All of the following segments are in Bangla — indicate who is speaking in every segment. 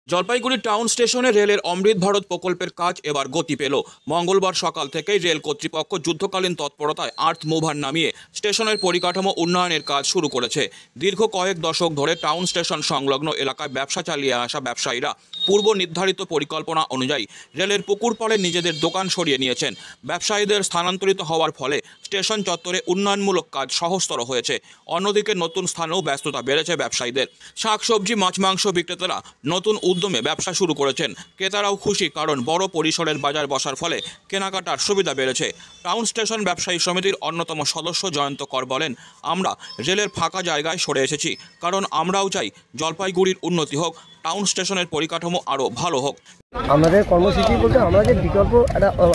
Speaker 1: জলপাইগুড়ি টাউন স্টেশনে রেলের অমৃত ভারত প্রকল্পের কাজ এবার গতি পেল। মঙ্গলবার সকাল থেকেই রেল কর্তৃপক্ষ যুদ্ধকালীন তৎপরতায় আর্থ মুভার নামিয়ে স্টেশনের পরিকাঠামো উন্নয়নের কাজ শুরু করেছে। দীর্ঘ কয়েক দশক ধরে টাউন স্টেশন সংলগ্ন এলাকায় ব্যবসা চালিয়ে আসা ব্যবসায়ীরা পূর্ব নির্ধারিত পরিকল্পনা অনুযায়ী রেলের পুকুর পাড়ে নিজেদের দোকান সরিয়ে নিয়েছেন। ব্যবসায়ীদের স্থানান্তরিত হওয়ার ফলে স্টেশন চত্বরে উন্নয়নমূলক কাজ সহজতর হয়েছে। অন্যদিকে নতুন স্থানেও ব্যস্ততা বেড়েছে ব্যবসায়ীদের। শাকসবজি, মাছ মাংস বিক্রেতারা নতুন উদ্যমে ব্যবসা শুরু করেছেন। ক্রেতারাও খুশি, কারণ বড় পরিসরের বাজার বসার ফলে কেনাকাটার সুবিধা বেড়েছে। টাউন স্টেশন ব্যবসায়ী সমিতির অন্যতম সদস্য জয়ন্ত কর বলেন, আমরা রেলের ফাঁকা জায়গায় সরে এসেছি, কারণ আমরাও চাই জলপাইগুড়ির উন্নতি হোক, টাউন স্টেশনের পরিকাঠামো আরও ভালো হোক।
Speaker 2: আমাদের কর্মসূচি বলতে আমরা যে বিকল্প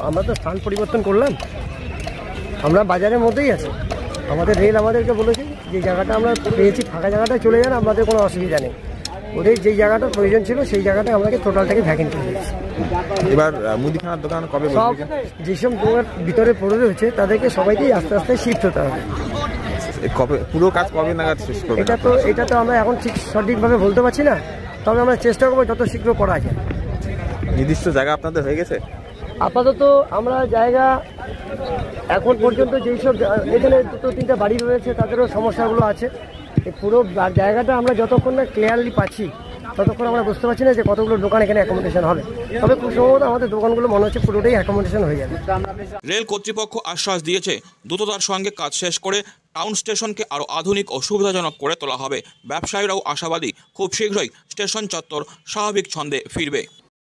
Speaker 2: আমরা তো স্থান পরিবর্তন করলাম, আমরা বাজারের মধ্যেই আছি। আমাদের রেল আমাদেরকে বলেছে যে জায়গাটা আমরা পেয়েছি ফাঁকা জায়গাটায় চলে যান, আমাদের কোনো অসুবিধা নেই। ওদের যেই জায়গাটার প্রয়োজন ছিল সেই জায়গাটা আমাকে টোটালটাকে ভ্যাকেন্ট করে দিয়েছে।
Speaker 3: এবার মুদিখানার দোকান কবে
Speaker 2: সব যেসব দোকান ভিতরে পড়ে রয়েছে তাদেরকে সবাইকেই আস্তে আস্তে শিফট হতে হবে।
Speaker 3: কবে পুরো কাজ কবে নাগাদ শেষ করবে?
Speaker 2: এটা তো আমরা এখন ঠিক সঠিকভাবে বলতে পারছি না, তবে আমরা চেষ্টা করবো যত শীঘ্র করা যায়।
Speaker 3: নির্দিষ্ট জায়গা আপনাদের হয়ে গেছে?
Speaker 2: আপাতত আমরা জায়গা এখন পর্যন্ত যেই সব এখানে দুটো তিনটা বাড়ি রয়েছে তাদেরও সমস্যাগুলো আছে। এই পুরো জায়গাটা আমরা যতক্ষণ না ক্লিয়ারলি পাচ্ছি ততক্ষণ আমরা বুঝতে পারছি না যে কতগুলো দোকান এখানে অ্যাকোমোডেশন হবে। তবে খুব সম্ভবত আমাদের দোকানগুলো মনে হচ্ছে পুরোটাই অ্যাকোমোডেশন হয়ে যাবে।
Speaker 1: রেল কর্তৃপক্ষ আশ্বাস দিয়েছে, দ্রুততার সঙ্গে কাজ শেষ করে টাউন স্টেশনকে আরও আধুনিক ও সুবিধাজনক করে তোলা হবে। ব্যবসায়ীরাও আশাবাদী, খুব শীঘ্রই স্টেশন চত্বর স্বাভাবিক ছন্দে ফিরবে।